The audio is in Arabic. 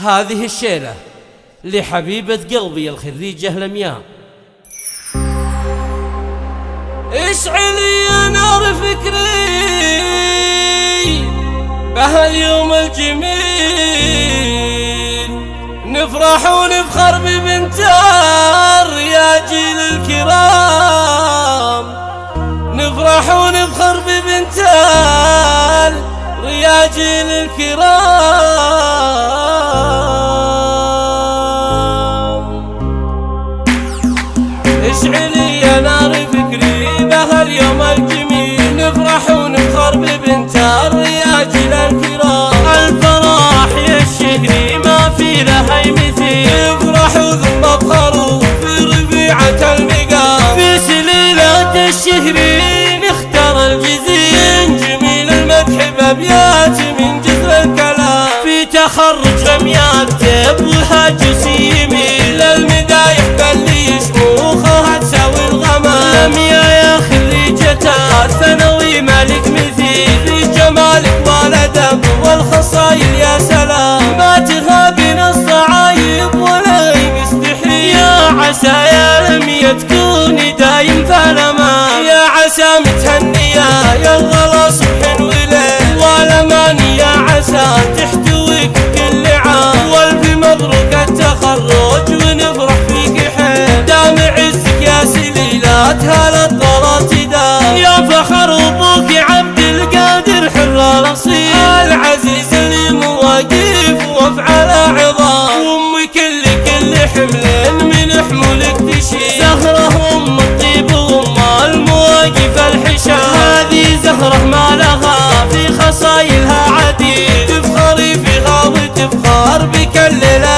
هذه الشيلة لحبيبة قلبي الخريجة لمياء. اشعلي نار فكري بهاليوم الجميل، نفرح ونفخر ببنت الرجال الكرام، نفرح ونفخر ببنت الرجال الكرام. اشعلي يا نار فكري بهاليوم الجميل، نفرح ونفخر ببنت الرجال الكرام. الفرح يا الشهري ما في له مثيل، افرحوا ثم افخروا في ربيعة المقام. في سليلة الشهري نختار الجزيل، جميل المدح بابيات من جذر الكلام. في تخرج لمياء اكتب والهاجس يميل، المدايح باللي شموخها تساوي الغمام. لمياء يا خريجتها الثانوي مالك مثيل، في جمالك والادب والخصايل يا سلام. ما تغابين الصعايب ولا مستحيل، يا عسى يا لمياء تكوني دايم في الامان. يا عسى متهنية يا الغلا صبح وليل، والامان يا عسى تحتويك كل عام. والف مبروك التخرج ونفرح فيك حيل، دام عزك يا سليلات هالطرات دام. يا فخر ابوك عبد القادر حر الاصيل، العزيز اللي مواقف وافعال عظام. وامي كل حمل من حمولك تشيل، زهره ام الطيب وام المواقف الحشام. هذه زهره ما لها في خصايلها عديد، تفخري فيها وتفخر بك الليله